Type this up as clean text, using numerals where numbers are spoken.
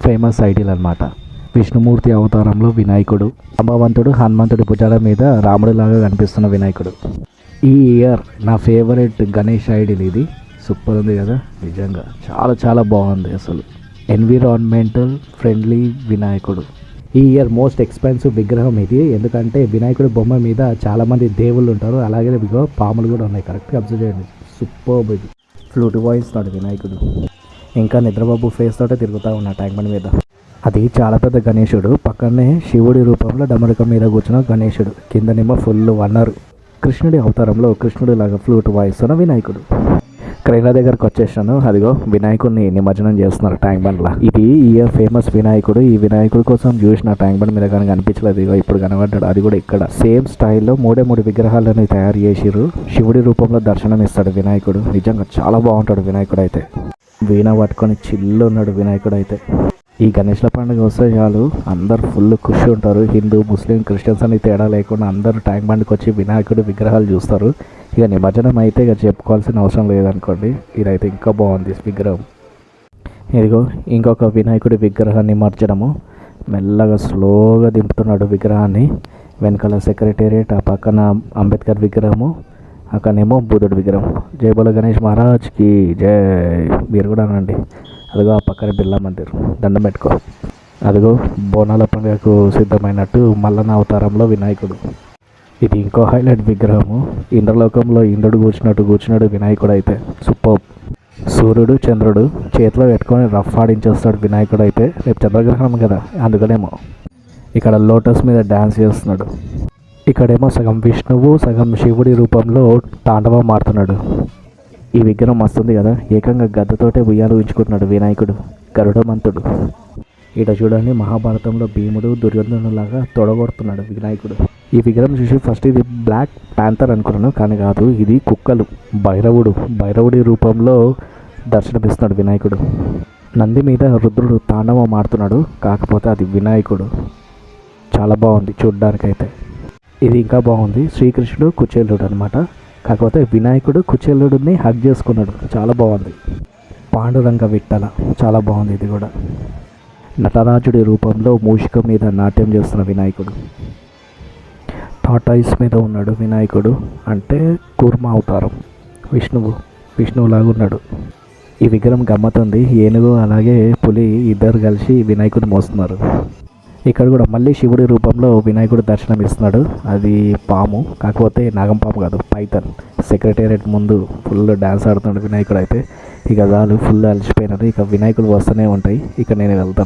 Famous ideal అనమాట. విష్ణుమూర్తి అవతారంలో వినాయకుడు, అంబవంతుడు హనుమంతుడి భుజాల మీద రాముడిలాగా కనిపిస్తున్న వినాయకుడు. ఈ ఇయర్ నా ఫేవరెట్ గణేష్ ఐడియల్ ఇది. సూపర్ ఉంది కదా, నిజంగా చాలా చాలా బాగుంది. అసలు ఎన్విరాన్మెంటల్ ఫ్రెండ్లీ వినాయకుడు. ఈ ఇయర్ మోస్ట్ ఎక్స్పెన్సివ్ విగ్రహం ఇది. ఎందుకంటే వినాయకుడి బొమ్మ మీద చాలామంది దేవుళ్ళు ఉంటారు, అలాగే ఇదిగో పాములు కూడా ఉన్నాయి. కరెక్ట్గా అబ్జర్వ్ చేయండి. సూపర్ ఇది. ఫ్లూట్ వాయిస్తాడు వినాయకుడు. ఇంకా నిద్రబాబు ఫేస్ తోటే తిరుగుతూ ఉన్న ట్యాంక్ బండ్ మీద. అది చాలా పెద్ద గణేశుడు. పక్కనే శివుడి రూపంలో డమరుకం మీద కూర్చున్న గణేశుడు. కిందనేమో ఫుల్ వన్నరు. కృష్ణుడి అవతారంలో కృష్ణుడి లాగా ఫ్లూట్ వాయిస్తున్న వినాయకుడు. క్రైన్ల దగ్గరకు వచ్చేసాను. అదిగో వినాయకుడిని నిమజ్జనం చేస్తున్నారు ట్యాంక్ బండ్లో. ఇది ఇయర్ ఫేమస్ వినాయకుడు. ఈ వినాయకుడి కోసం చూసిన ట్యాంక్ బండ్ మీద కానీ కనిపించలేదు. ఇగో ఇప్పుడు కనబడ్డాడు. అది కూడా ఇక్కడ సేమ్ స్టైల్లో మూడు విగ్రహాలని తయారు చేసిరు. శివుడి రూపంలో దర్శనం ఇస్తాడు వినాయకుడు. నిజంగా చాలా బాగుంటాడు వినాయకుడు అయితే. వీణ పట్టుకొని చిల్లు ఉన్నాడు వినాయకుడు అయితే. ఈ గణేష్ల పండుగ వస్తే చాలు అందరు ఫుల్ ఖుషి ఉంటారు. హిందూ ముస్లిం క్రిస్టియన్స్ అని తేడా లేకుండా అందరూ ట్యాంక్ బండ్కి వచ్చి వినాయకుడి విగ్రహాలు చూస్తారు. ఇక నిమజ్జనం అయితే ఇక చెప్పుకోవాల్సిన అవసరం లేదనుకోండి. ఇదైతే ఇంకా బాగుంది విగ్రహం. ఇదిగో ఇంకొక వినాయకుడి విగ్రహం నిమజ్జనము. మెల్లగా స్లోగా దింపుతున్నాడు విగ్రహాన్ని. వెనకాల సెక్రటేరియట్, ఆ పక్కన అంబేద్కర్ విగ్రహము, అక్కడనేమో బుద్ధుడి విగ్రహం. జై బోలో గణేష్ మహారాజ్కి జై. మీరు కూడా అనండి. అదిగో ఆ పక్కన బిర్లా మందిర్. దండం పెట్టుకో. అదిగో బోనాల పండుగకు సిద్ధమైనట్టు మల్లన్న అవతారంలో వినాయకుడు. ఇది ఇంకో హైలైట్ విగ్రహము. ఇంద్రలోకంలో ఇంద్రుడు కూర్చున్నాడు వినాయకుడు అయితే. సూపర్. సూర్యుడు చంద్రుడు చేతిలో పెట్టుకొని రఫ్ ఆడించేస్తాడు వినాయకుడు అయితే. రేపు చంద్రగ్రహణం కదా, అందుకనేమో ఇక్కడ లోటస్ మీద డ్యాన్స్ చేస్తున్నాడు. ఇక్కడేమో సగం విష్ణువు సగం శివుడి రూపంలో తాండవం ఆడుతున్నాడు. ఈ విగ్రహం వస్తుంది కదా, ఏకంగా గద్దతోటే ఉయ్యాలు ఉంచుకుంటున్నాడు వినాయకుడు. గరుడమంతుడు. ఇట చూడండి, మహాభారతంలో భీముడు దుర్యోధనులాగా తొడగొడుతున్నాడు వినాయకుడు. ఈ విగ్రహం చూసి ఫస్ట్ ఇది బ్లాక్ ప్యాంథర్ అనుకున్నాను, కానీ కాదు, ఇది కుక్కలు. భైరవుడి రూపంలో దర్శనమిస్తున్నాడు వినాయకుడు. నంది మీద రుద్రుడు తాండవం ఆడుతున్నాడు, కాకపోతే అది వినాయకుడు. చాలా బాగుంది చూడ్డానికైతే. ఇది ఇంకా బాగుంది. శ్రీకృష్ణుడు కుచేలుడు అనమాట, కాకపోతే వినాయకుడు కుచేలుడిని హగ్ చేసుకున్నాడు. చాలా బాగుంది. పాండురంగ విట్టల చాలా బాగుంది. ఇది కూడా నటరాజుడి రూపంలో మూషిక మీద నాట్యం చేస్తున్న వినాయకుడు. టాటాయిస్ మీద ఉన్నాడు వినాయకుడు, అంటే కూర్మ అవతారం. విష్ణువులాగా ఉన్నాడు. ఈ విగ్రహం గమ్మతుంది. ఏనుగు అలాగే పులి ఇద్దరు కలిసి వినాయకుడిని మోస్తున్నారు. ఇక్కడ కూడా మళ్ళీ శివుడి రూపంలో వినాయకుడు దర్శనం ఇస్తున్నాడు. అది పాము, కాకపోతే నాగం పాము కాదు, పైథాన్. సెక్రటేరియట్ ముందు ఫుల్ డ్యాన్స్ ఆడుతున్నాడు వినాయకుడు అయితే. ఇక చాలు, ఫుల్ అలసిపోయినది. ఇక వినాయకుడు వస్తూనే ఉంటాయి. ఇక నేను వెళ్తాను.